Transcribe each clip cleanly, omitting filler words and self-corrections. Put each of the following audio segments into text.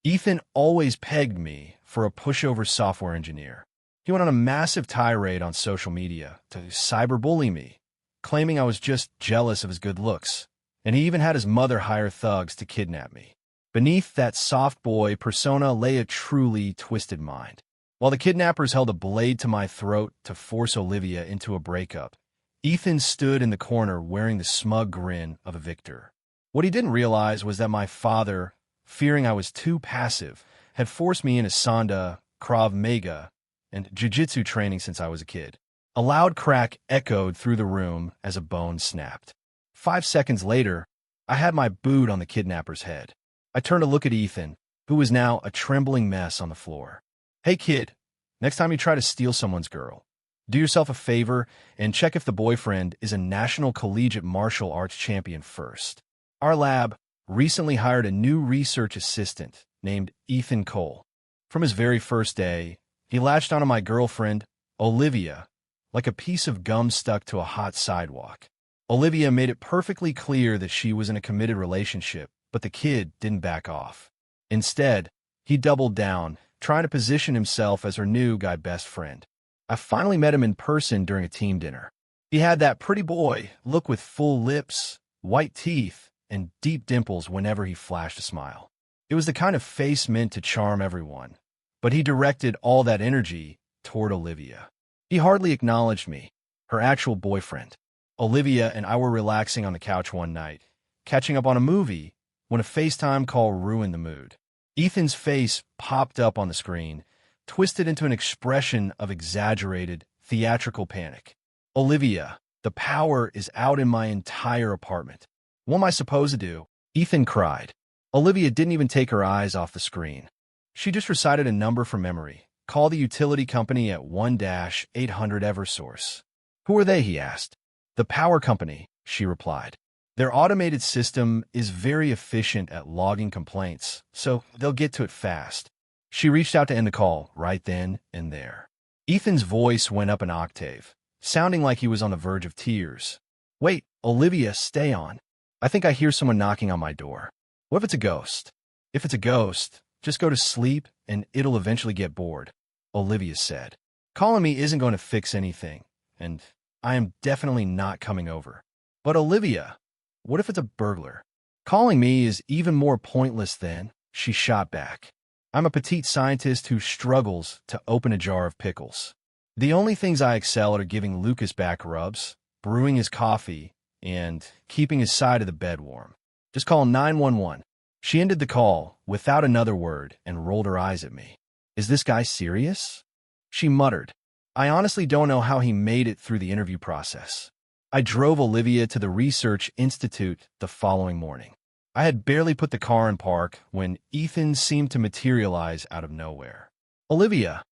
Ethan always pegged me for a pushover software engineer. He went on a massive tirade on social media to cyberbully me, claiming I was just jealous of his good looks, and he even had his mother hire thugs to kidnap me. Beneath that soft boy persona lay a truly twisted mind. While the kidnappers held a blade to my throat to force Olivia into a breakup, Ethan stood in the corner wearing the smug grin of a victor. What he didn't realize was that my father, fearing I was too passive, had forced me into Sanda, Krav Maga, and jiu-jitsu training since I was a kid. A loud crack echoed through the room as a bone snapped. 5 seconds later, I had my boot on the kidnapper's head. I turned to look at Ethan, who was now a trembling mess on the floor. "Hey kid, next time you try to steal someone's girl, do yourself a favor and check if the boyfriend is a national collegiate martial arts champion first. Our lab recently hired a new research assistant named Ethan Cole. From his very first day, he latched onto my girlfriend, Olivia, like a piece of gum stuck to a hot sidewalk. Olivia made it perfectly clear that she was in a committed relationship, but the kid didn't back off. Instead, he doubled down, trying to position himself as her new guy best friend. I finally met him in person during a team dinner. He had that pretty boy look with full lips, white teeth, and deep dimples whenever he flashed a smile. It was the kind of face meant to charm everyone, but he directed all that energy toward Olivia. He hardly acknowledged me, her actual boyfriend. Olivia and I were relaxing on the couch one night, catching up on a movie, when a FaceTime call ruined the mood. Ethan's face popped up on the screen, twisted into an expression of exaggerated, theatrical panic. "Olivia, the power is out in my entire apartment. What am I supposed to do?" Ethan cried. Olivia didn't even take her eyes off the screen. She just recited a number from memory. "Call the utility company at 1-800 Eversource." "Who are they?" he asked. "The power company," she replied. "Their automated system is very efficient at logging complaints, so they'll get to it fast." She reached out to end the call right then and there. Ethan's voice went up an octave, sounding like he was on the verge of tears. "Wait, Olivia, stay on. I think I hear someone knocking on my door. What if it's a ghost?" "If it's a ghost, just go to sleep and it'll eventually get bored," Olivia said. "Calling me isn't going to fix anything, and I am definitely not coming over." "But Olivia, what if it's a burglar?" "Calling me is even more pointless then," she shot back. "I'm a petite scientist who struggles to open a jar of pickles. The only things I excel at are giving Lucas back rubs, brewing his coffee, and keeping his side of the bed warm. Just call 911. She ended the call without another word and rolled her eyes at me. "Is this guy serious?" she muttered. I honestly don't know how he made it through the interview process. I drove Olivia to the Research Institute the following morning. I had barely put the car in park when Ethan seemed to materialize out of nowhere. "Olivia,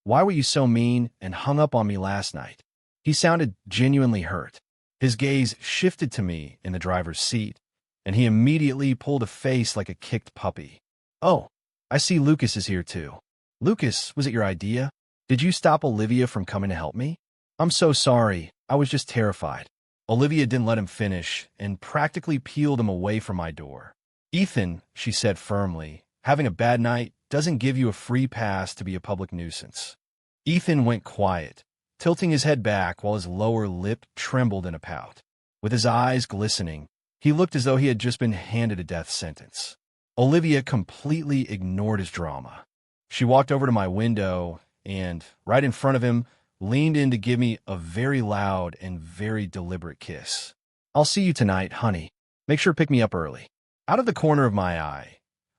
why were you so mean and hung up on me last night?" He sounded genuinely hurt. His gaze shifted to me in the driver's seat, and he immediately pulled a face like a kicked puppy. "Oh, I see Lucas is here too." "Lucas, was it your idea? Did you stop Olivia from coming to help me?" "I'm so sorry. I was just terrified." Olivia didn't let him finish and practically peeled him away from my door. "Ethan," she said firmly, "having a bad night doesn't give you a free pass to be a public nuisance." Ethan went quiet, tilting his head back while his lower lip trembled in a pout. With his eyes glistening, he looked as though he had just been handed a death sentence. Olivia completely ignored his drama. She walked over to my window and, right in front of him, leaned in to give me a very loud and very deliberate kiss. "I'll see you tonight, honey. Make sure to pick me up early." Out of the corner of my eye,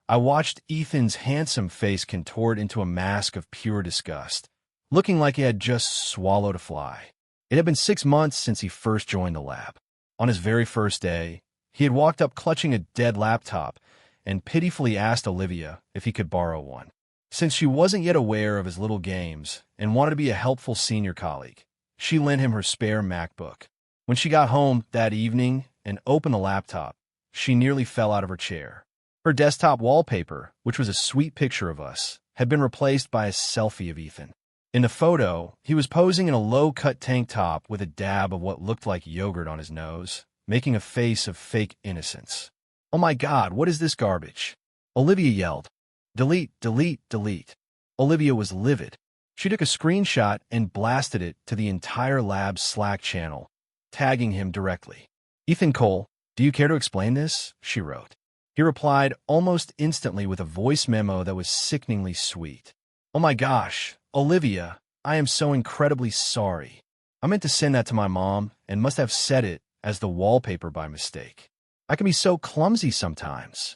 I watched Ethan's handsome face contort into a mask of pure disgust, looking like he had just swallowed a fly. It had been 6 months since he first joined the lab. On his very first day, he had walked up clutching a dead laptop and pitifully asked Olivia if he could borrow one. Since she wasn't yet aware of his little games and wanted to be a helpful senior colleague, she lent him her spare MacBook. When she got home that evening and opened the laptop, she nearly fell out of her chair. Her desktop wallpaper, which was a sweet picture of us, had been replaced by a selfie of Ethan. In the photo, he was posing in a low-cut tank top with a dab of what looked like yogurt on his nose, making a face of fake innocence. "Oh my God, what is this garbage?" Olivia yelled. Delete, delete, delete. Olivia was livid. She took a screenshot and blasted it to the entire lab's Slack channel, tagging him directly. Ethan Cole, do you care to explain this? She wrote. He replied almost instantly with a voice memo that was sickeningly sweet. Oh my gosh, Olivia, I am so incredibly sorry. I meant to send that to my mom and must have set it as the wallpaper by mistake. I can be so clumsy sometimes.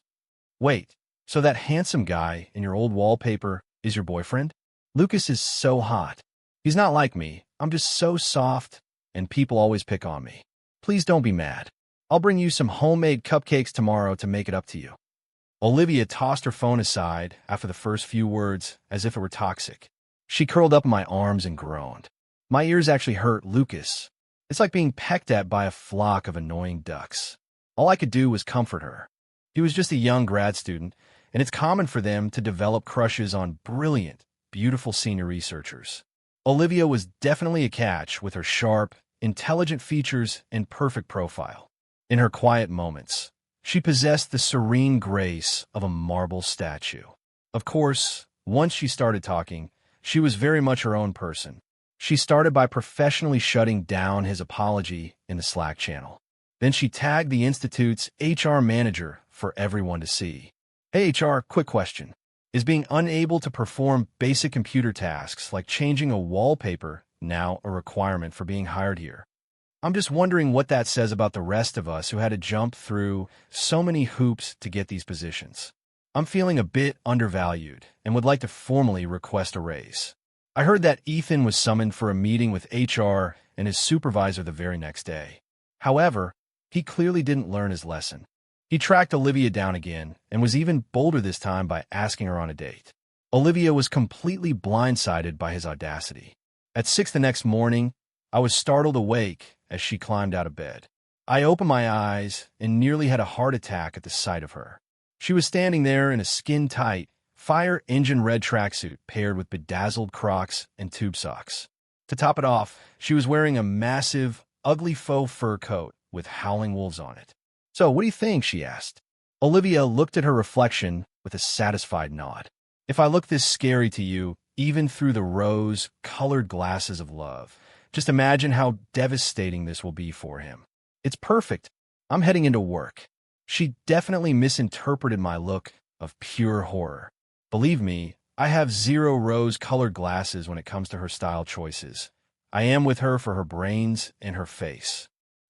Wait, so that handsome guy in your old wallpaper is your boyfriend? Lucas is so hot. He's not like me. I'm just so soft, and people always pick on me. Please don't be mad. I'll bring you some homemade cupcakes tomorrow to make it up to you. Olivia tossed her phone aside after the first few words as if it were toxic. She curled up in my arms and groaned. My ears actually hurt, Lucas. It's like being pecked at by a flock of annoying ducks. All I could do was comfort her. He was just a young grad student, and it's common for them to develop crushes on brilliant, beautiful senior researchers. Olivia was definitely a catch with her sharp, intelligent features and perfect profile. In her quiet moments, she possessed the serene grace of a marble statue. Of course, once she started talking, she was very much her own person. She started by professionally shutting down his apology in the Slack channel. Then she tagged the Institute's HR manager for everyone to see. Hey HR, quick question. Is being unable to perform basic computer tasks like changing a wallpaper now a requirement for being hired here? I'm just wondering what that says about the rest of us who had to jump through so many hoops to get these positions. I'm feeling a bit undervalued and would like to formally request a raise. I heard that Ethan was summoned for a meeting with HR and his supervisor the very next day. However, he clearly didn't learn his lesson. He tracked Olivia down again and was even bolder this time by asking her on a date. Olivia was completely blindsided by his audacity. At 6 the next morning, I was startled awake as she climbed out of bed. I opened my eyes and nearly had a heart attack at the sight of her. She was standing there in a skin-tight, fire engine red tracksuit paired with bedazzled Crocs and tube socks. To top it off, she was wearing a massive, ugly faux fur coat with howling wolves on it. So, what do you think? She asked. Olivia looked at her reflection with a satisfied nod. If I look this scary to you, even through the rose-colored glasses of love, just imagine how devastating this will be for him. It's perfect. I'm heading into work. She definitely misinterpreted my look of pure horror. Believe me, I have zero rose-colored glasses when it comes to her style choices. I am with her for her brains and her face.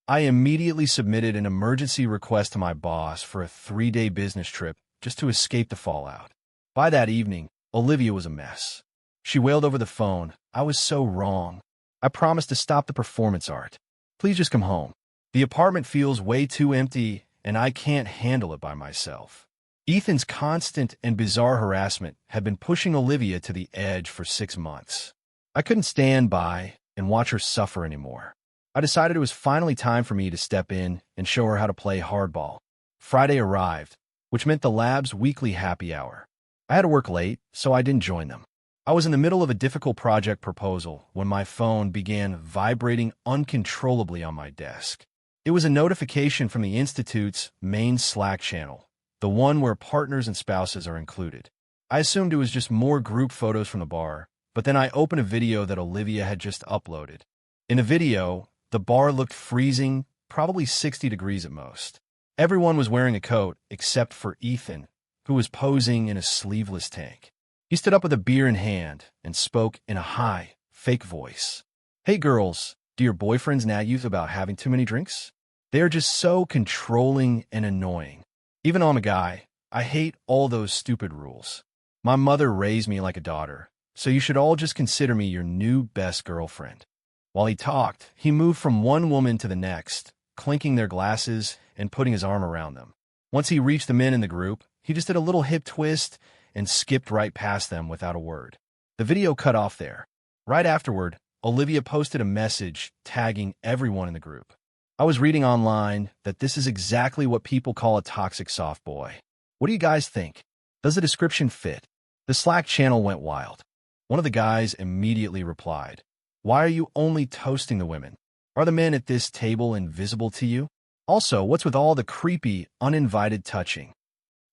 I immediately submitted an emergency request to my boss for a 3-day business trip just to escape the fallout. By that evening, Olivia was a mess. She wailed over the phone, I was so wrong. I promised to stop the performance art. Please just come home. The apartment feels way too empty, and I can't handle it by myself. Ethan's constant and bizarre harassment had been pushing Olivia to the edge for 6 months. I couldn't stand by and watch her suffer anymore. I decided it was finally time for me to step in and show her how to play hardball. Friday arrived, which meant the lab's weekly happy hour. I had to work late, so I didn't join them. I was in the middle of a difficult project proposal when my phone began vibrating uncontrollably on my desk. It was a notification from the Institute's main Slack channel, the one where partners and spouses are included. I assumed it was just more group photos from the bar, but then I opened a video that Olivia had just uploaded. In the video, the bar looked freezing, probably 60 degrees at most. Everyone was wearing a coat except for Ethan, who was posing in a sleeveless tank. He stood up with a beer in hand and spoke in a high, fake voice. Hey girls, do your boyfriends nag you about having too many drinks? They are just so controlling and annoying. Even though I'm a guy, I hate all those stupid rules. My mother raised me like a daughter, so you should all just consider me your new best girlfriend. While he talked, he moved from one woman to the next, clinking their glasses and putting his arm around them. Once he reached the men in the group, he just did a little hip twist and skipped right past them without a word. The video cut off there. Right afterward, Olivia posted a message tagging everyone in the group. I was reading online that this is exactly what people call a toxic soft boy. What do you guys think? Does the description fit? The Slack channel went wild. One of the guys immediately replied, "Why are you only toasting the women? Are the men at this table invisible to you? Also, what's with all the creepy, uninvited touching?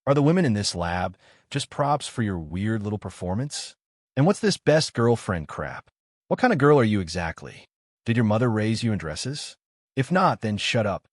Are the women in this lab Just props for your weird little performance? And what's this best girlfriend crap? What kind of girl are you exactly? Did your mother raise you in dresses? If not, then shut up.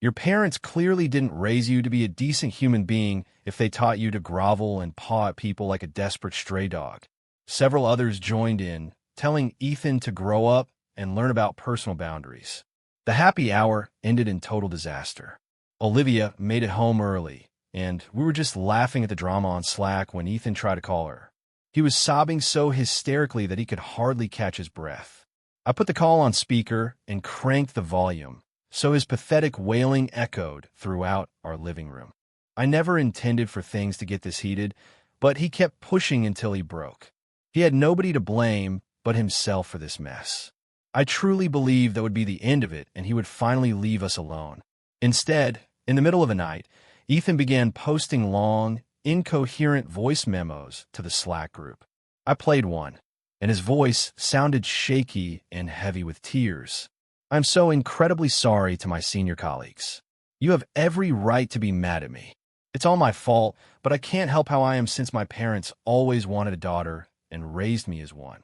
Your parents clearly didn't raise you to be a decent human being if they taught you to grovel and paw at people like a desperate stray dog. Several others joined in, telling Ethan to grow up and learn about personal boundaries. The happy hour ended in total disaster. Olivia made it home early, and we were just laughing at the drama on Slack when Ethan tried to call her. He was sobbing so hysterically that he could hardly catch his breath. I put the call on speaker and cranked the volume, so his pathetic wailing echoed throughout our living room. I never intended for things to get this heated, but he kept pushing until he broke. He had nobody to blame but himself for this mess. I truly believed that would be the end of it and he would finally leave us alone. Instead, in the middle of the night, Ethan began posting long, incoherent voice memos to the Slack group. I played one, and his voice sounded shaky and heavy with tears. I'm so incredibly sorry to my senior colleagues. You have every right to be mad at me. It's all my fault, but I can't help how I am since my parents always wanted a daughter and raised me as one.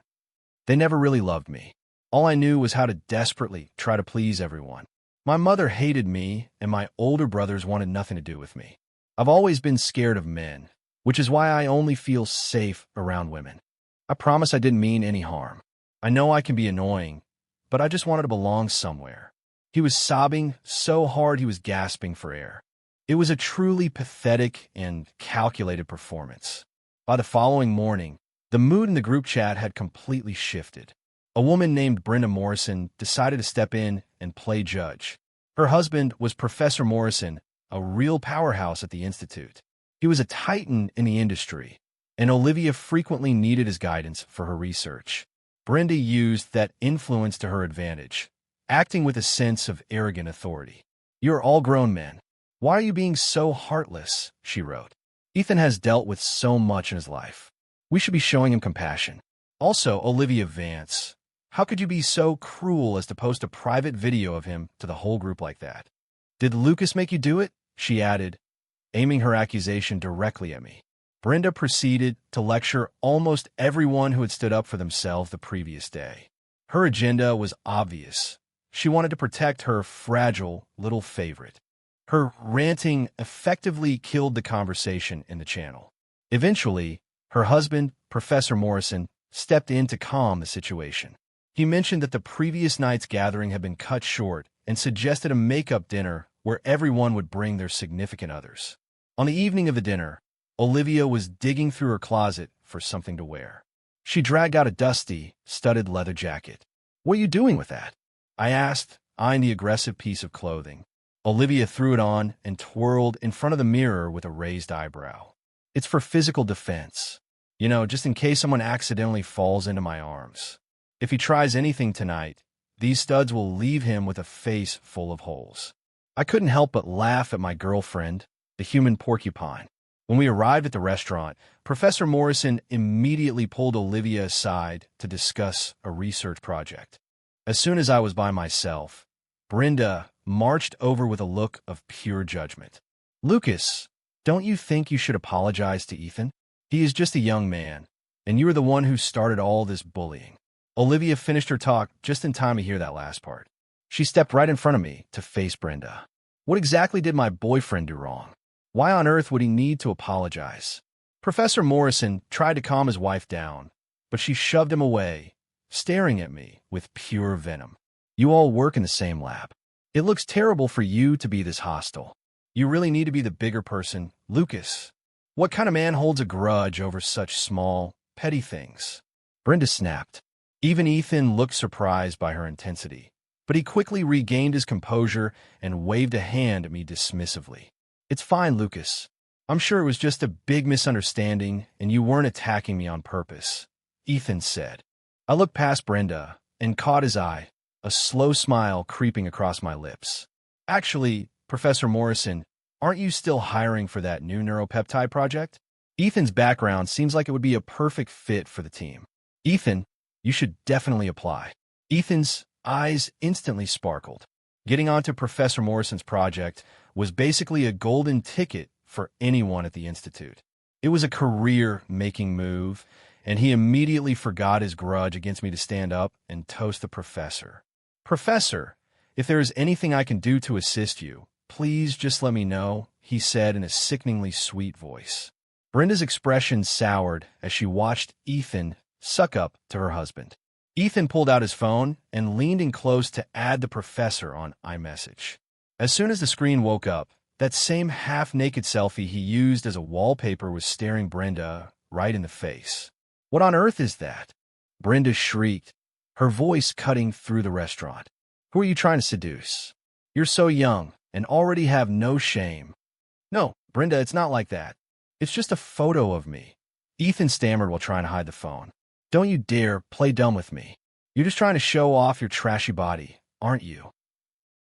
They never really loved me. All I knew was how to desperately try to please everyone. My mother hated me, and my older brothers wanted nothing to do with me. I've always been scared of men, which is why I only feel safe around women. I promise I didn't mean any harm. I know I can be annoying, but I just wanted to belong somewhere. He was sobbing so hard he was gasping for air. It was a truly pathetic and calculated performance. By the following morning, the mood in the group chat had completely shifted. A woman named Brenda Morrison decided to step in and play judge. Her husband was Professor Morrison, a real powerhouse at the Institute. He was a titan in the industry, and Olivia frequently needed his guidance for her research. Brenda used that influence to her advantage, acting with a sense of arrogant authority. "You're all grown men. Why are you being so heartless?" she wrote. "Ethan has dealt with so much in his life. We should be showing him compassion." Also, Olivia Vance. "How could you be so cruel as to post a private video of him to the whole group like that? Did Lucas make you do it?" she added, aiming her accusation directly at me. Brenda proceeded to lecture almost everyone who had stood up for themselves the previous day. Her agenda was obvious. She wanted to protect her fragile little favorite. Her ranting effectively killed the conversation in the channel. Eventually, her husband, Professor Morrison, stepped in to calm the situation. He mentioned that the previous night's gathering had been cut short and suggested a makeup dinner where everyone would bring their significant others. On the evening of the dinner, Olivia was digging through her closet for something to wear. She dragged out a dusty, studded leather jacket. "What are you doing with that?" I asked, eyeing the aggressive piece of clothing. Olivia threw it on and twirled in front of the mirror with a raised eyebrow. "It's for physical defense. You know, just in case someone accidentally falls into my arms. If he tries anything tonight, these studs will leave him with a face full of holes." I couldn't help but laugh at my girlfriend, the human porcupine. When we arrived at the restaurant, Professor Morrison immediately pulled Olivia aside to discuss a research project. As soon as I was by myself, Brenda marched over with a look of pure judgment. "Lucas, don't you think you should apologize to Ethan? He is just a young man, and you are the one who started all this bullying." Olivia finished her talk just in time to hear that last part. She stepped right in front of me to face Brenda. "What exactly did my boyfriend do wrong? Why on earth would he need to apologize?" Professor Morrison tried to calm his wife down, but she shoved him away, staring at me with pure venom. "You all work in the same lab. It looks terrible for you to be this hostile. You really need to be the bigger person, Lucas. What kind of man holds a grudge over such small, petty things?" Brenda snapped. Even Ethan looked surprised by her intensity, but he quickly regained his composure and waved a hand at me dismissively. "It's fine, Lucas. I'm sure it was just a big misunderstanding and you weren't attacking me on purpose," Ethan said. I looked past Brenda and caught his eye, a slow smile creeping across my lips. "Actually, Professor Morrison, aren't you still hiring for that new neuropeptide project? Ethan's background seems like it would be a perfect fit for the team. Ethan, you should definitely apply." Ethan's eyes instantly sparkled. Getting onto Professor Morrison's project was basically a golden ticket for anyone at the Institute. It was a career-making move, and he immediately forgot his grudge against me to stand up and toast the professor. "Professor, if there is anything I can do to assist you, please just let me know," he said in a sickeningly sweet voice. Brenda's expression soured as she watched Ethan suck up to her husband. Ethan pulled out his phone and leaned in close to add the professor on iMessage. As soon as the screen woke up, that same half-naked selfie he used as a wallpaper was staring Brenda right in the face. "What on earth is that?" Brenda shrieked, her voice cutting through the restaurant. "Who are you trying to seduce? You're so young and already have no shame." "No, Brenda, it's not like that. It's just a photo of me," Ethan stammered while trying to hide the phone. "Don't you dare play dumb with me. You're just trying to show off your trashy body, aren't you?"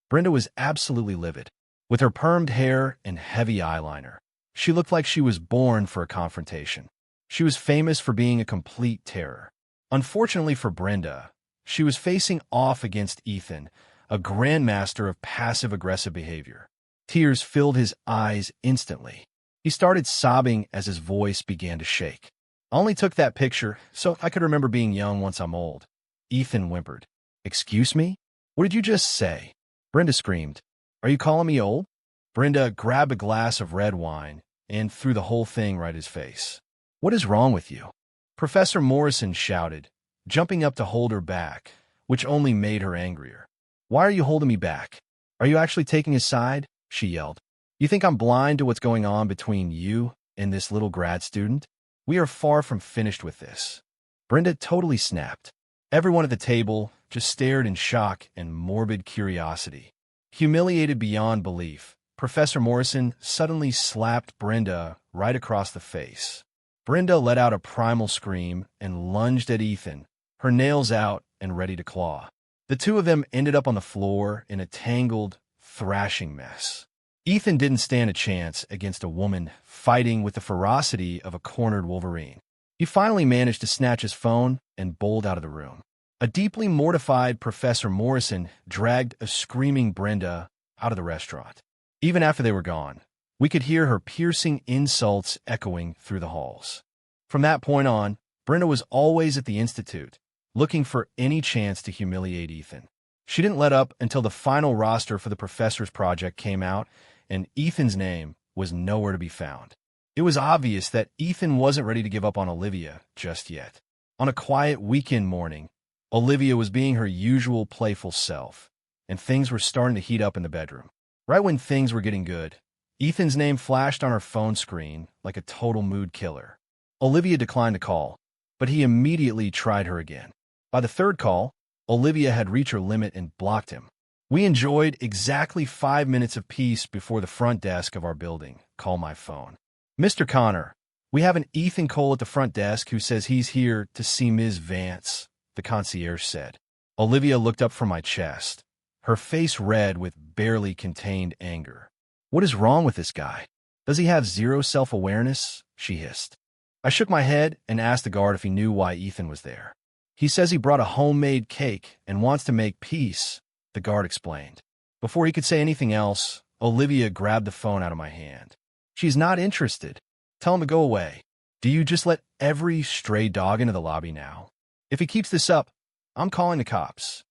Brenda was absolutely livid. With her permed hair and heavy eyeliner, she looked like she was born for a confrontation. She was famous for being a complete terror. Unfortunately for Brenda, she was facing off against Ethan, a grandmaster of passive-aggressive behavior. Tears filled his eyes instantly. He started sobbing as his voice began to shake. "I only took that picture so I could remember being young once I'm old," Ethan whimpered. "Excuse me? What did you just say?" Brenda screamed. "Are you calling me old?" Brenda grabbed a glass of red wine and threw the whole thing right in his face. "What is wrong with you?" Professor Morrison shouted, jumping up to hold her back, which only made her angrier. "Why are you holding me back? Are you actually taking his side?" she yelled. "You think I'm blind to what's going on between you and this little grad student? We are far from finished with this." Brenda totally snapped. Everyone at the table just stared in shock and morbid curiosity. Humiliated beyond belief, Professor Morrison suddenly slapped Brenda right across the face. Brenda let out a primal scream and lunged at Ethan, her nails out and ready to claw. The two of them ended up on the floor in a tangled, thrashing mess. Ethan didn't stand a chance against a woman fighting with the ferocity of a cornered wolverine. He finally managed to snatch his phone and bowled out of the room. A deeply mortified Professor Morrison dragged a screaming Brenda out of the restaurant. Even after they were gone, we could hear her piercing insults echoing through the halls. From that point on, Brenda was always at the Institute, looking for any chance to humiliate Ethan. She didn't let up until the final roster for the professor's project came out, and Ethan's name was nowhere to be found. It was obvious that Ethan wasn't ready to give up on Olivia just yet. On a quiet weekend morning, Olivia was being her usual playful self, and things were starting to heat up in the bedroom. Right when things were getting good, Ethan's name flashed on her phone screen like a total mood killer. Olivia declined the call, but he immediately tried her again. By the third call, Olivia had reached her limit and blocked him. We enjoyed exactly 5 minutes of peace before the front desk of our building called my phone. "Mr. Connor, we have an Ethan Cole at the front desk who says he's here to see Ms. Vance," the concierge said. Olivia looked up from my chest, her face red with barely contained anger. "What is wrong with this guy? Does he have zero self-awareness?" she hissed. I shook my head and asked the guard if he knew why Ethan was there. "He says he brought a homemade cake and wants to make peace," the guard explained. Before he could say anything else, Olivia grabbed the phone out of my hand. "She's not interested. Tell him to go away. Do you just let every stray dog into the lobby now? If he keeps this up, I'm calling the cops."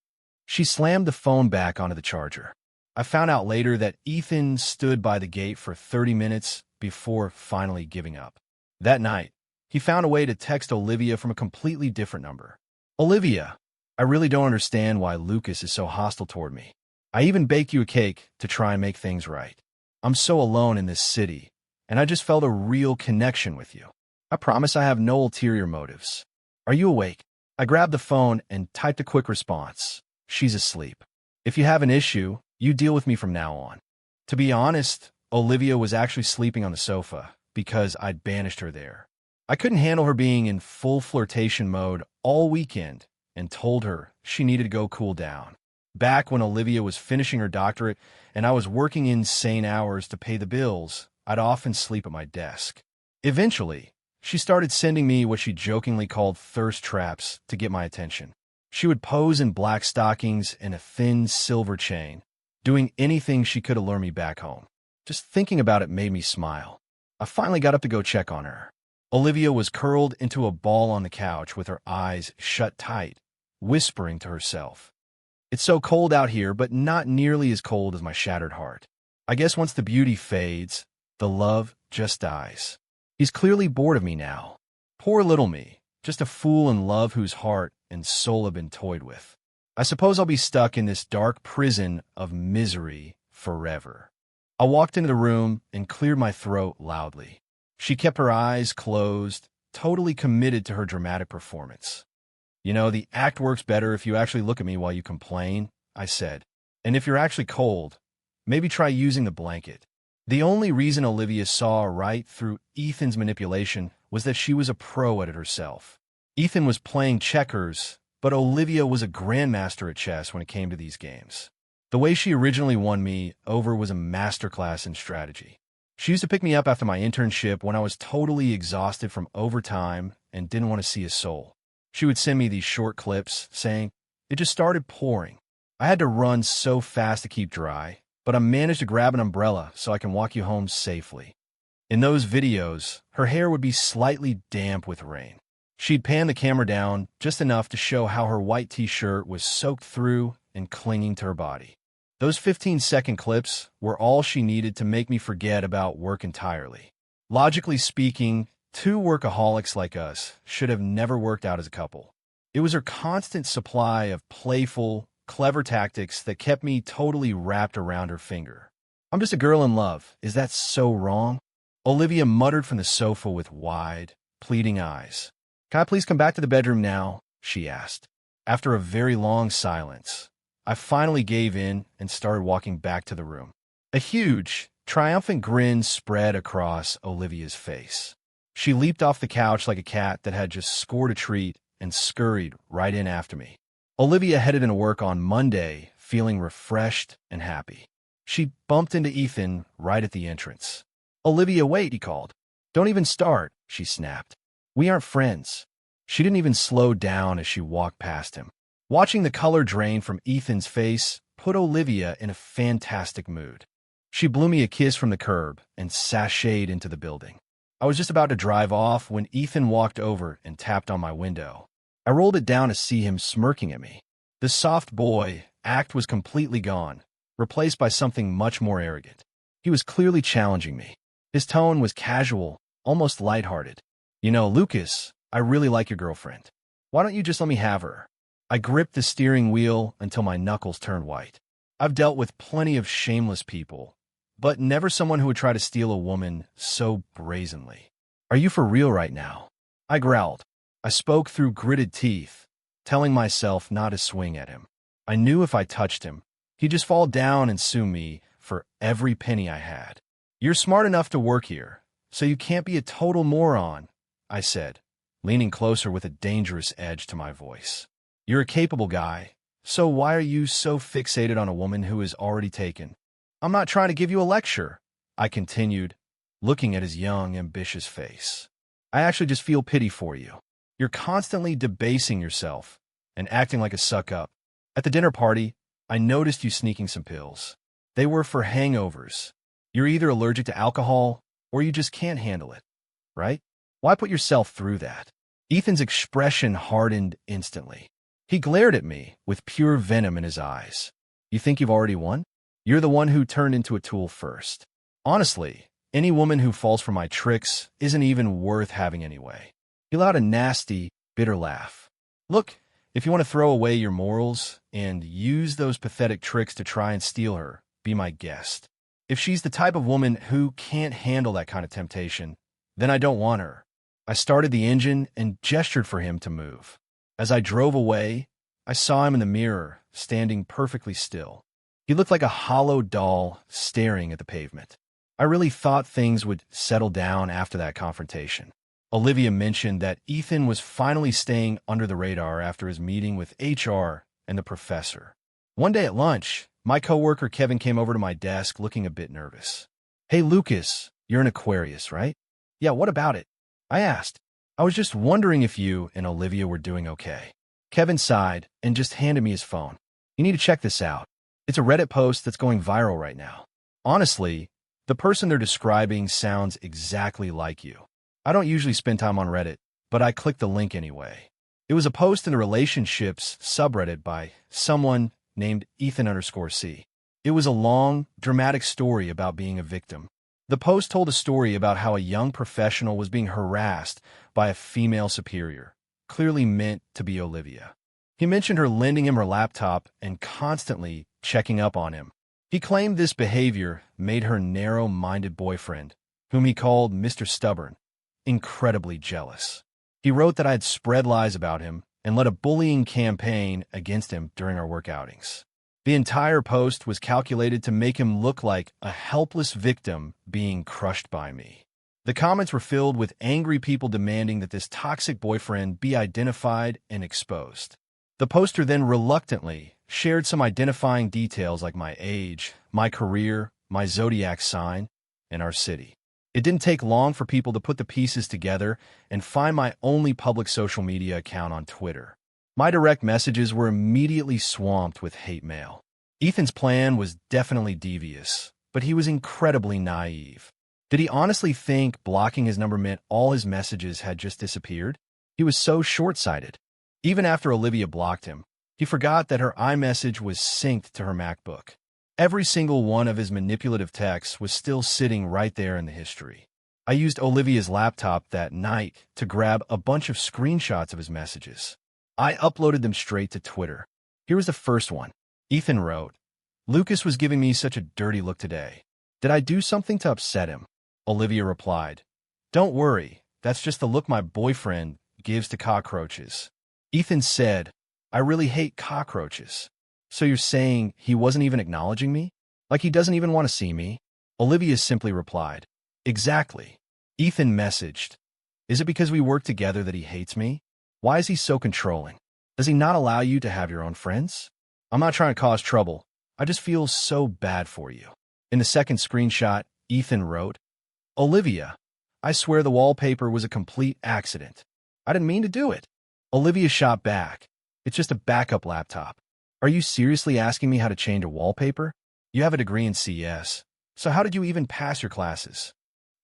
She slammed the phone back onto the charger. I found out later that Ethan stood by the gate for 30 minutes before finally giving up. That night, he found a way to text Olivia from a completely different number. "Olivia, I really don't understand why Lucas is so hostile toward me. I even baked you a cake to try and make things right. I'm so alone in this city, and I just felt a real connection with you. I promise I have no ulterior motives. Are you awake?" I grabbed the phone and typed a quick response. "She's asleep. If you have an issue, you deal with me from now on." To be honest, Olivia was actually sleeping on the sofa because I'd banished her there. I couldn't handle her being in full flirtation mode all weekend and told her she needed to go cool down. Back when Olivia was finishing her doctorate and I was working insane hours to pay the bills, I'd often sleep at my desk. Eventually, she started sending me what she jokingly called thirst traps to get my attention. She would pose in black stockings and a thin silver chain, doing anything she could to lure me back home. Just thinking about it made me smile. I finally got up to go check on her. Olivia was curled into a ball on the couch with her eyes shut tight, whispering to herself. It's so cold out here, but not nearly as cold as my shattered heart. I guess once the beauty fades, the love just dies. He's clearly bored of me now. Poor little me, just a fool in love whose heart and soul have been toyed with. I suppose I'll be stuck in this dark prison of misery forever. I walked into the room and cleared my throat loudly. She kept her eyes closed, totally committed to her dramatic performance. You know, the act works better if you actually look at me while you complain, I said. And if you're actually cold, maybe try using the blanket. The only reason Olivia saw right through Ethan's manipulation was that she was a pro at it herself. Ethan was playing checkers, but Olivia was a grandmaster at chess when it came to these games. The way she originally won me over was a masterclass in strategy. She used to pick me up after my internship when I was totally exhausted from overtime and didn't want to see a soul. She would send me these short clips saying, "It just started pouring. I had to run so fast to keep dry, but I managed to grab an umbrella so I can walk you home safely." In those videos, her hair would be slightly damp with rain. She'd pan the camera down just enough to show how her white t-shirt was soaked through and clinging to her body. Those 15-second clips were all she needed to make me forget about work entirely. Logically speaking, two workaholics like us should have never worked out as a couple. It was her constant supply of playful, clever tactics that kept me totally wrapped around her finger. "I'm just a girl in love. Is that so wrong?" Olivia muttered from the sofa with wide, pleading eyes. "Can I please come back to the bedroom now?" she asked. After a very long silence, I finally gave in and started walking back to the room. A huge, triumphant grin spread across Olivia's face. She leaped off the couch like a cat that had just scored a treat and scurried right in after me. Olivia headed into work on Monday, feeling refreshed and happy. She bumped into Ethan right at the entrance. "Olivia, wait," he called. "Don't even start," she snapped. "We aren't friends." She didn't even slow down as she walked past him. Watching the color drain from Ethan's face put Olivia in a fantastic mood. She blew me a kiss from the curb and sashayed into the building. I was just about to drive off when Ethan walked over and tapped on my window. I rolled it down to see him smirking at me. The soft boy act was completely gone, replaced by something much more arrogant. He was clearly challenging me. His tone was casual, almost lighthearted. "You know, Lucas, I really like your girlfriend. Why don't you just let me have her?" I gripped the steering wheel until my knuckles turned white. I've dealt with plenty of shameless people, but never someone who would try to steal a woman so brazenly. "Are you for real right now?" I growled. I spoke through gritted teeth, telling myself not to swing at him. I knew if I touched him, he'd just fall down and sue me for every penny I had. "You're smart enough to work here, so you can't be a total moron," I said, leaning closer with a dangerous edge to my voice. "You're a capable guy, so why are you so fixated on a woman who is already taken?" "I'm not trying to give you a lecture," I continued, looking at his young, ambitious face. "I actually just feel pity for you. You're constantly debasing yourself and acting like a suck-up. At the dinner party, I noticed you sneaking some pills. They were for hangovers. You're either allergic to alcohol or you just can't handle it, right? Why put yourself through that?" Ethan's expression hardened instantly. He glared at me with pure venom in his eyes. "You think you've already won? You're the one who turned into a tool first. Honestly, any woman who falls for my tricks isn't even worth having anyway." He let out a nasty, bitter laugh. "Look, if you want to throw away your morals and use those pathetic tricks to try and steal her, be my guest. If she's the type of woman who can't handle that kind of temptation, then I don't want her." I started the engine and gestured for him to move. As I drove away, I saw him in the mirror, standing perfectly still. He looked like a hollow doll staring at the pavement. I really thought things would settle down after that confrontation. Olivia mentioned that Ethan was finally staying under the radar after his meeting with HR and the professor. One day at lunch, my coworker Kevin came over to my desk looking a bit nervous. "Hey, Lucas, you're an Aquarius, right?" "Yeah, what about it?" I asked. "I was just wondering if you and Olivia were doing okay." Kevin sighed and just handed me his phone. "You need to check this out. It's a Reddit post that's going viral right now. Honestly, the person they're describing sounds exactly like you." I don't usually spend time on Reddit, but I clicked the link anyway. It was a post in the relationships subreddit by someone named Ethan_C. It was a long, dramatic story about being a victim. The post told a story about how a young professional was being harassed by a female superior, clearly meant to be Olivia. He mentioned her lending him her laptop and constantly checking up on him. He claimed this behavior made her narrow-minded boyfriend, whom he called Mr. Stubborn, incredibly jealous. He wrote that I had spread lies about him and led a bullying campaign against him during our work outings. The entire post was calculated to make him look like a helpless victim being crushed by me. The comments were filled with angry people demanding that this toxic boyfriend be identified and exposed. The poster then reluctantly shared some identifying details like my age, my career, my zodiac sign, and our city. It didn't take long for people to put the pieces together and find my only public social media account on Twitter. My direct messages were immediately swamped with hate mail. Ethan's plan was definitely devious, but he was incredibly naive. Did he honestly think blocking his number meant all his messages had just disappeared? He was so short-sighted. Even after Olivia blocked him, he forgot that her iMessage was synced to her MacBook. Every single one of his manipulative texts was still sitting right there in the history. I used Olivia's laptop that night to grab a bunch of screenshots of his messages. I uploaded them straight to Twitter. Here was the first one. Ethan wrote, "Lucas was giving me such a dirty look today. Did I do something to upset him?" Olivia replied, "Don't worry, that's just the look my boyfriend gives to cockroaches." Ethan said, "I really hate cockroaches. So you're saying he wasn't even acknowledging me? Like he doesn't even want to see me?" Olivia simply replied, "Exactly." Ethan messaged, "Is it because we work together that he hates me? Why is he so controlling? Does he not allow you to have your own friends? I'm not trying to cause trouble. I just feel so bad for you." In the second screenshot, Ethan wrote, "Olivia, I swear the wallpaper was a complete accident. I didn't mean to do it." Olivia shot back, "It's just a backup laptop. Are you seriously asking me how to change a wallpaper? You have a degree in CS, so how did you even pass your classes?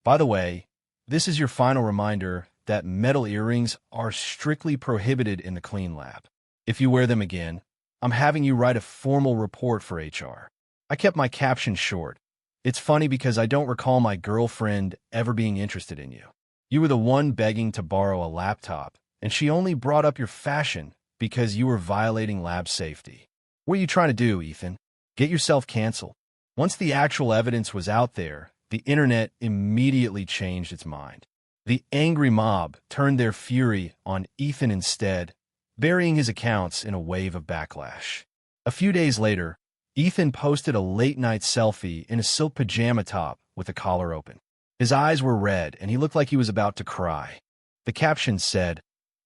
By the way, this is your final reminder that metal earrings are strictly prohibited in the clean lab. If you wear them again, I'm having you write a formal report for HR." I kept my caption short. "It's funny because I don't recall my girlfriend ever being interested in you. You were the one begging to borrow a laptop, and she only brought up your fashion because you were violating lab safety. What are you trying to do, Ethan? Get yourself canceled." Once the actual evidence was out there, the internet immediately changed its mind. The angry mob turned their fury on Ethan instead, burying his accounts in a wave of backlash. A few days later, Ethan posted a late-night selfie in a silk pajama top with the collar open. His eyes were red, and he looked like he was about to cry. The caption said,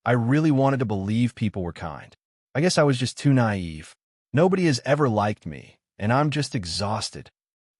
"I really wanted to believe people were kind. I guess I was just too naive. Nobody has ever liked me, and I'm just exhausted."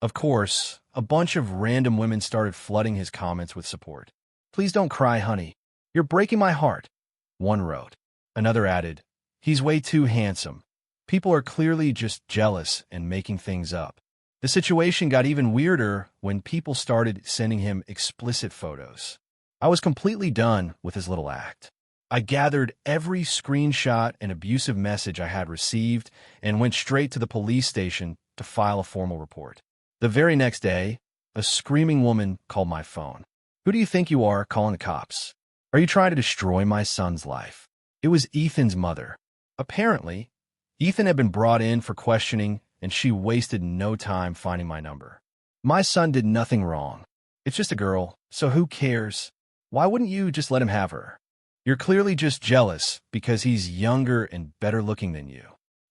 Of course, a bunch of random women started flooding his comments with support. "Please don't cry, honey. You're breaking my heart," one wrote. Another added, "He's way too handsome. People are clearly just jealous and making things up." The situation got even weirder when people started sending him explicit photos. I was completely done with his little act. I gathered every screenshot and abusive message I had received and went straight to the police station to file a formal report. The very next day, a screaming woman called my phone. "Who do you think you are calling the cops? Are you trying to destroy my son's life?" It was Ethan's mother. Apparently, Ethan had been brought in for questioning, and she wasted no time finding my number. "My son did nothing wrong. It's just a girl, so who cares? Why wouldn't you just let him have her? You're clearly just jealous because he's younger and better looking than you.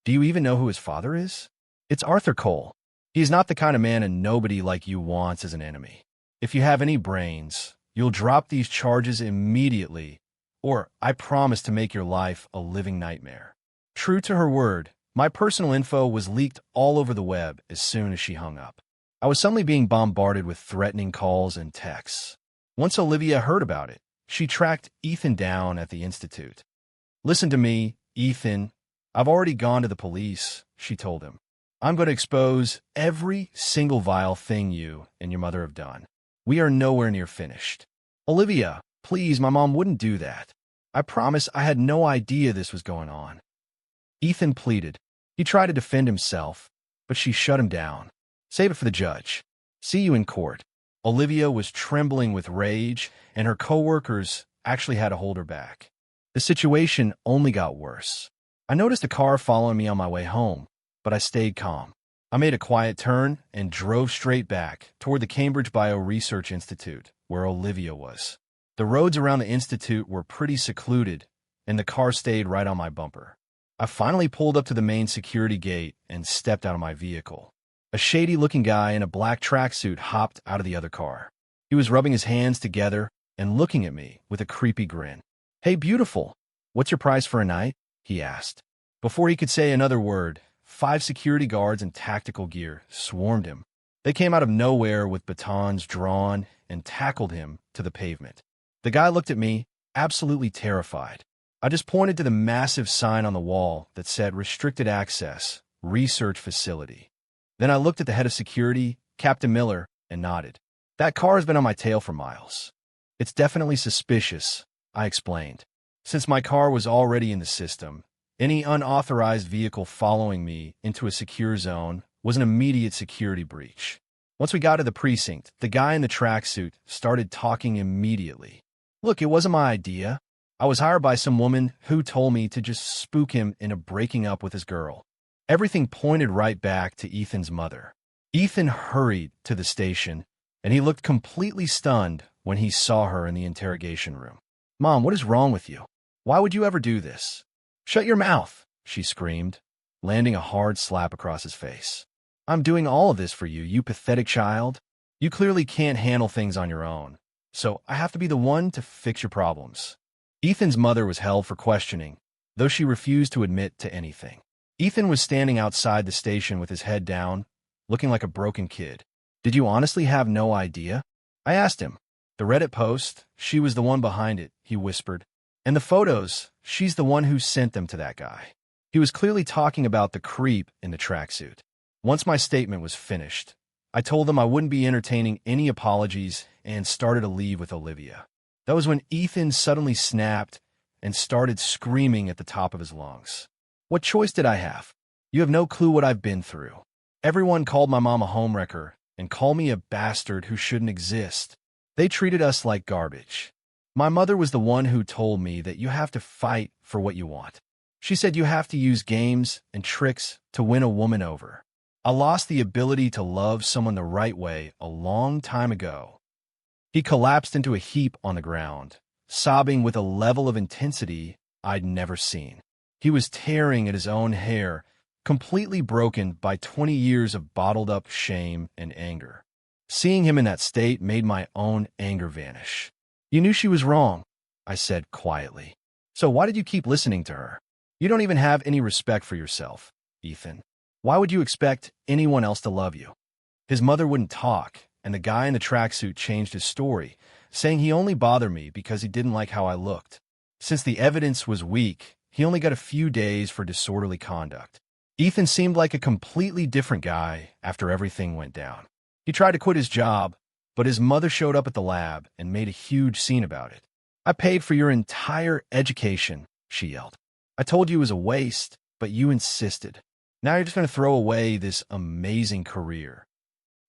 Do you even know who his father is? It's Arthur Cole. He's not the kind of man a nobody like you wants as an enemy. If you have any brains, you'll drop these charges immediately, or I promise to make your life a living nightmare." True to her word, my personal info was leaked all over the web as soon as she hung up. I was suddenly being bombarded with threatening calls and texts. Once Olivia heard about it, she tracked Ethan down at the institute. "Listen to me, Ethan. I've already gone to the police," she told him. "I'm going to expose every single vile thing you and your mother have done. We are nowhere near finished." "Olivia, Please, my mom wouldn't do that. I promise I had no idea this was going on. Ethan pleaded. He tried to defend himself, but she shut him down. Save it for the judge. See you in court. Olivia was trembling with rage, and her coworkers actually had to hold her back. The situation only got worse. I noticed a car following me on my way home, but I stayed calm. I made a quiet turn and drove straight back toward the Cambridge Bio Research Institute, where Olivia was. The roads around the institute were pretty secluded, and the car stayed right on my bumper. I finally pulled up to the main security gate and stepped out of my vehicle. A shady-looking guy in a black tracksuit hopped out of the other car. He was rubbing his hands together and looking at me with a creepy grin. "Hey, beautiful, what's your price for a night?" he asked. Before he could say another word, 5 security guards in tactical gear swarmed him. They came out of nowhere with batons drawn and tackled him to the pavement. The guy looked at me, absolutely terrified. I just pointed to the massive sign on the wall that said Restricted Access, Research Facility. Then I looked at the head of security, Captain Miller, and nodded. "That car has been on my tail for miles. It's definitely suspicious," I explained. Since my car was already in the system, any unauthorized vehicle following me into a secure zone was an immediate security breach. Once we got to the precinct, the guy in the tracksuit started talking immediately. "Look, it wasn't my idea. I was hired by some woman who told me to just spook him into breaking up with his girl." Everything pointed right back to Ethan's mother. Ethan hurried to the station, and he looked completely stunned when he saw her in the interrogation room. "Mom, what is wrong with you? Why would you ever do this?" "Shut your mouth," she screamed, landing a hard slap across his face. "I'm doing all of this for you, you pathetic child. You clearly can't handle things on your own, so I have to be the one to fix your problems." Ethan's mother was held for questioning, though she refused to admit to anything. Ethan was standing outside the station with his head down, looking like a broken kid. "Did you honestly have no idea?" I asked him. "The Reddit post, she was the one behind it," he whispered. "And the photos, she's the one who sent them to that guy." He was clearly talking about the creep in the tracksuit. Once my statement was finished, I told them I wouldn't be entertaining any apologies and started to leave with Olivia. That was when Ethan suddenly snapped and started screaming at the top of his lungs. "What choice did I have? You have no clue what I've been through. Everyone called my mom a homewrecker and called me a bastard who shouldn't exist. They treated us like garbage. My mother was the one who told me that you have to fight for what you want. She said you have to use games and tricks to win a woman over. I lost the ability to love someone the right way a long time ago." He collapsed into a heap on the ground, sobbing with a level of intensity I'd never seen. He was tearing at his own hair, completely broken by 20 years of bottled-up shame and anger. Seeing him in that state made my own anger vanish. "You knew she was wrong," I said quietly. "So why did you keep listening to her? You don't even have any respect for yourself, Ethan. Why would you expect anyone else to love you?" His mother wouldn't talk, and the guy in the tracksuit changed his story, saying he only bothered me because he didn't like how I looked. Since the evidence was weak, he only got a few days for disorderly conduct. Ethan seemed like a completely different guy after everything went down. He tried to quit his job, but his mother showed up at the lab and made a huge scene about it. "I paid for your entire education," she yelled. "I told you it was a waste, but you insisted. Now you're just going to throw away this amazing career.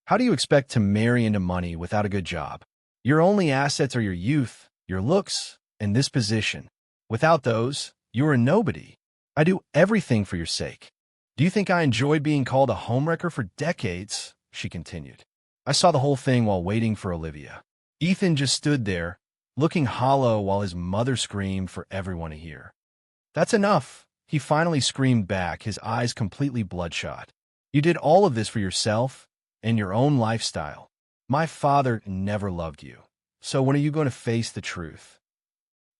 How do you expect to marry into money without a good job? Your only assets are your youth, your looks, and this position. Without those, you're a nobody. I do everything for your sake. Do you think I enjoyed being called a homewrecker for decades?" she continued. I saw the whole thing while waiting for Olivia. Ethan just stood there, looking hollow while his mother screamed for everyone to hear. "That's enough," he finally screamed back, his eyes completely bloodshot. "You did all of this for yourself and your own lifestyle. My father never loved you. So when are you going to face the truth?"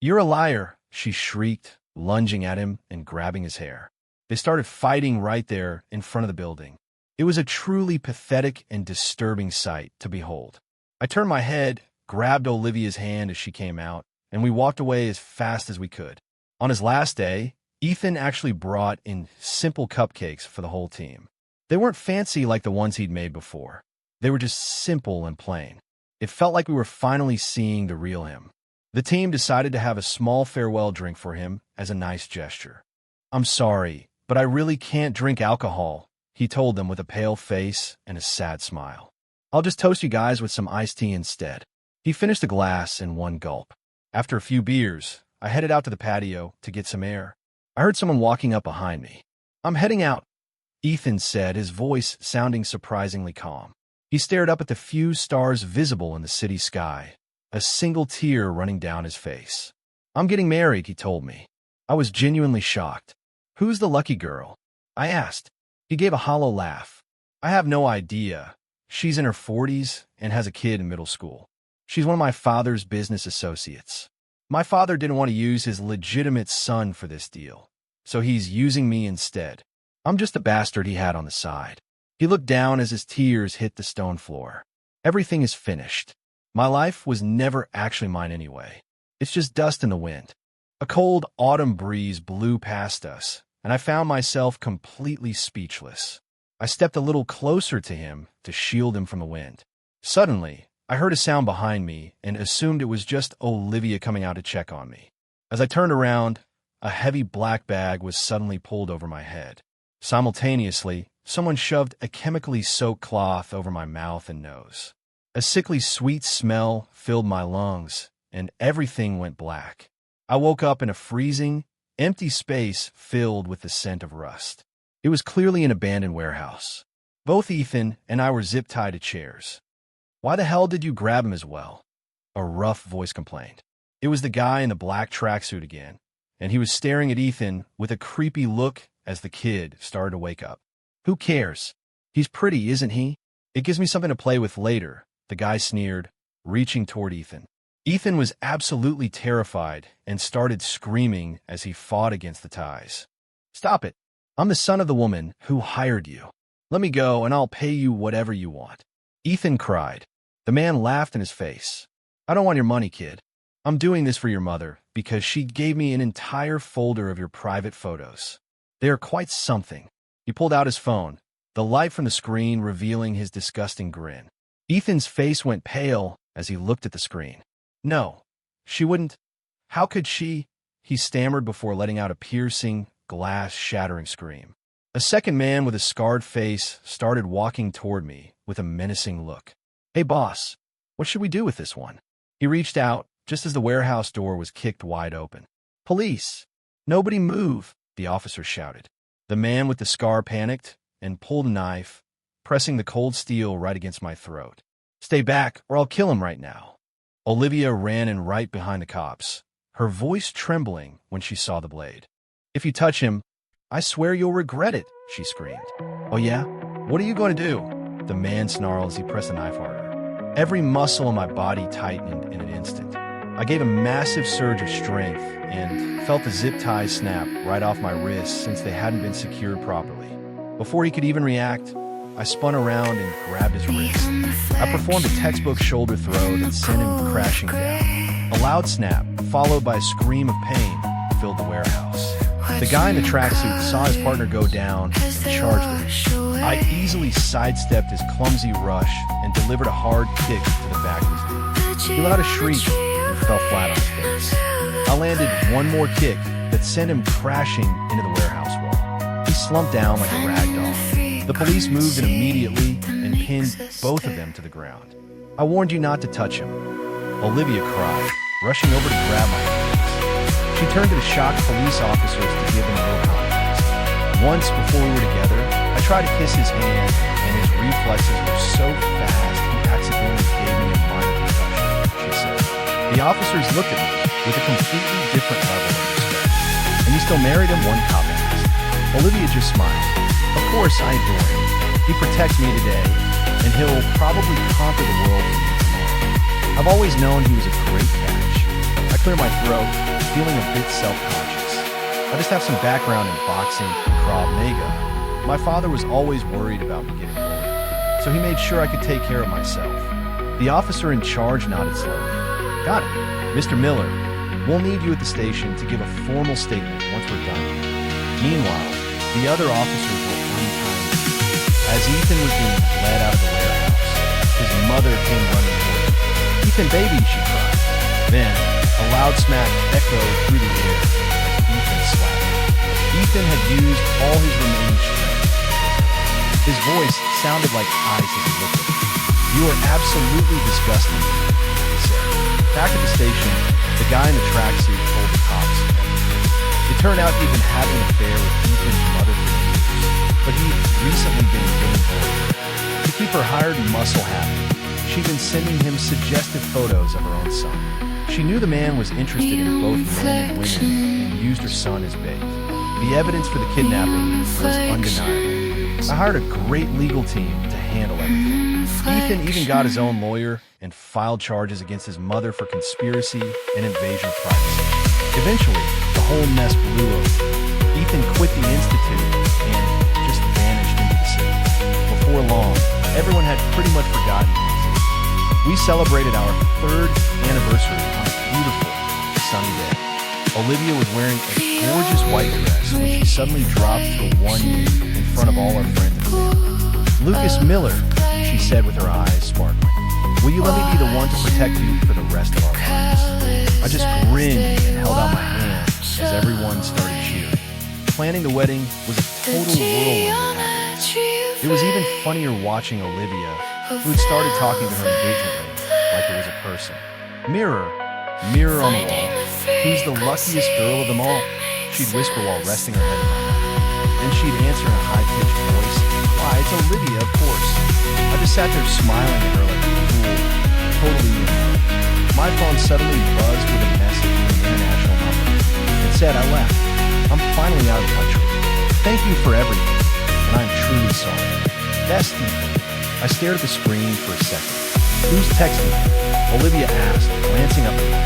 "You're a liar," she shrieked, lunging at him and grabbing his hair. They started fighting right there in front of the building. It was a truly pathetic and disturbing sight to behold. I turned my head, grabbed Olivia's hand as she came out, and we walked away as fast as we could. On his last day, Ethan actually brought in simple cupcakes for the whole team. They weren't fancy like the ones he'd made before. They were just simple and plain. It felt like we were finally seeing the real him. The team decided to have a small farewell drink for him as a nice gesture. "I'm sorry, but I really can't drink alcohol," he told them with a pale face and a sad smile. "I'll just toast you guys with some iced tea instead." He finished a glass in one gulp. After a few beers, I headed out to the patio to get some air. I heard someone walking up behind me. "I'm heading out," Ethan said, his voice sounding surprisingly calm. He stared up at the few stars visible in the city sky, a single tear running down his face. "I'm getting married," he told me. I was genuinely shocked. "Who's the lucky girl?" I asked. He gave a hollow laugh. "I have no idea. She's in her 40s and has a kid in middle school. She's one of my father's business associates. My father didn't want to use his legitimate son for this deal, so he's using me instead. I'm just a bastard he had on the side." He looked down as his tears hit the stone floor. "Everything is finished. My life was never actually mine anyway. It's just dust in the wind." A cold autumn breeze blew past us, and I found myself completely speechless. I stepped a little closer to him to shield him from the wind. Suddenly, I heard a sound behind me and assumed it was just Olivia coming out to check on me. As I turned around, a heavy black bag was suddenly pulled over my head. Simultaneously, someone shoved a chemically soaked cloth over my mouth and nose. A sickly sweet smell filled my lungs, and everything went black. I woke up in a freezing, empty space filled with the scent of rust. It was clearly an abandoned warehouse. Both Ethan and I were zip-tied to chairs. "Why the hell did you grab him as well?" a rough voice complained. It was the guy in the black tracksuit again, and he was staring at Ethan with a creepy look as the kid started to wake up. "Who cares? He's pretty, isn't he? It gives me something to play with later," the guy sneered, reaching toward Ethan. Ethan was absolutely terrified and started screaming as he fought against the ties. "Stop it. I'm the son of the woman who hired you. Let me go and I'll pay you whatever you want," Ethan cried. The man laughed in his face. "I don't want your money, kid. I'm doing this for your mother because she gave me an entire folder of your private photos. They are quite something." He pulled out his phone, the light from the screen revealing his disgusting grin. Ethan's face went pale as he looked at the screen. "No, she wouldn't. How could she?" he stammered before letting out a piercing, glass-shattering scream. A second man with a scarred face started walking toward me with a menacing look. "Hey, boss, what should we do with this one?" He reached out just as the warehouse door was kicked wide open. "Police! Nobody move!" the officer shouted. The man with the scar panicked and pulled a knife, pressing the cold steel right against my throat. "Stay back, or I'll kill him right now." Olivia ran in right behind the cops, her voice trembling when she saw the blade. "If you touch him, I swear you'll regret it," she screamed. "Oh yeah? What are you going to do?" the man snarled as he pressed the knife harder. Every muscle in my body tightened in an instant. I gave a massive surge of strength and felt the zip ties snap right off my wrists since they hadn't been secured properly. Before he could even react, I spun around and grabbed his wrist. I performed a textbook shoulder throw that sent him crashing down. A loud snap, followed by a scream of pain, filled the warehouse. The guy in the tracksuit saw his partner go down and charged him. I easily sidestepped his clumsy rush and delivered a hard kick to the back of his knee. He let out a shriek and fell flat on his face. I landed one more kick that sent him crashing into the warehouse wall. He slumped down like a rag doll. The police moved in immediately and pinned both of them to the ground. "I warned you not to touch him," Olivia cried, rushing over to grab my hands. She turned to the shocked police officers to give them a little context. "Once, before we were together, I tried to kiss his hand, and his reflexes were so fast he accidentally gave me a minor concussion," she said. The officers looked at me with a completely different level of respect. "And you still married him?" one cop asked. Olivia just smiled. "Of course I adore him. He protects me today, and he'll probably conquer the world for me tomorrow. I've always known he was a great catch." I cleared my throat, feeling a bit self-conscious. I just have some background in boxing and Krav Maga. My father was always worried about me getting bullied, so he made sure I could take care of myself. The officer in charge nodded slowly. "Got it. Mr. Miller, we'll need you at the station to give a formal statement once we're done here." Meanwhile, the other officers were unkind. As Ethan was being led out of the warehouse, his mother came running toward him. "Ethan, baby," she cried. Then, a loud smack echoed through the air as Ethan slapped. Ethan had used all his remaining strength. His voice sounded like ice as he looked at me. "You are absolutely disgusting," he said. Back at the station, the guy in the tracksuit told the cops everything. It turned out he'd been having an affair with Ethan's mother for years, but he'd recently been getting bullied. To keep her hired muscle happy, she'd been sending him suggestive photos of her own son. She knew the man was interested in both men and women and used her son as bait. The evidence for the kidnapping was undeniable. I hired a great legal team to handle everything. Ethan even got his own lawyer and filed charges against his mother for conspiracy and invasion of privacy. Eventually, the whole mess blew over. Ethan quit the Institute and just vanished into the city. Before long, everyone had pretty much forgotten him. We celebrated our 3rd anniversary on a beautiful, sunny day. Olivia was wearing a gorgeous white dress when she suddenly dropped to one knee in front of all our friends and family. "Lucas Miller," she said with her eyes sparkling, "will you let me be the one to protect you for the rest of our lives?" I just grinned and held out my hand as everyone started cheering. Planning the wedding was a total whirlwind of happiness. It was even funnier watching Olivia, who had started talking to her engagement ring like it was a person. "Mirror, mirror on the wall, who's the luckiest girl of them all?" she'd whisper while resting her head in my lap. Then she'd answer in a high-pitched voice, "Why, it's Olivia, of course." I just sat there smiling at her like a fool, totally in love. My phone suddenly buzzed with a message from an international number. It said, "I left. I'm finally out of the country. Thank you for everything, and I'm truly sorry. Bestie." I stared at the screen for a second. "Who's texting?" Olivia asked, glancing up at me.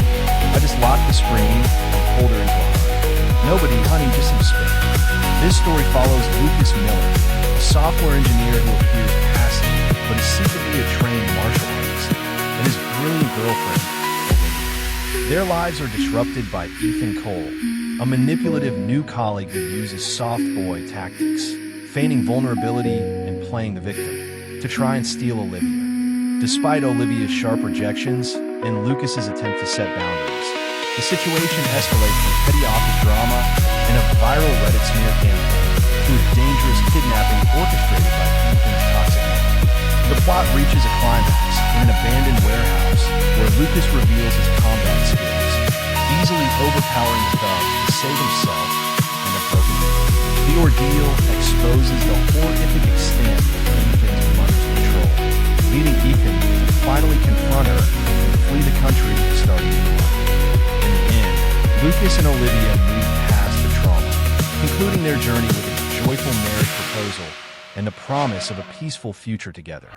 I just locked the screen and pulled her into a hug. "Nobody, honey, just some spam." This story follows Lucas Miller, a software engineer who appears passive but is secretly a trained martial artist, and his brilliant girlfriend, Olivia. Their lives are disrupted by Ethan Cole, a manipulative new colleague who uses soft boy tactics, feigning vulnerability and playing the victim, to try and steal Olivia. Despite Olivia's sharp rejections and Lucas's attempt to set boundaries, the situation escalates from petty office drama and a viral Reddit smear campaign to a dangerous kidnapping orchestrated by Ethan's toxic mother. The plot reaches a climax in an abandoned warehouse where Lucas reveals his combat skills, easily overpowering the thug to save himself and a broken man. The ordeal exposes the horrific extent of Ethan's mother's control, leading Ethan to finally confront her and flee the country to start a new life. In the end, Lucas and Olivia move past the trauma, concluding their journey with a joyful marriage proposal and the promise of a peaceful future together.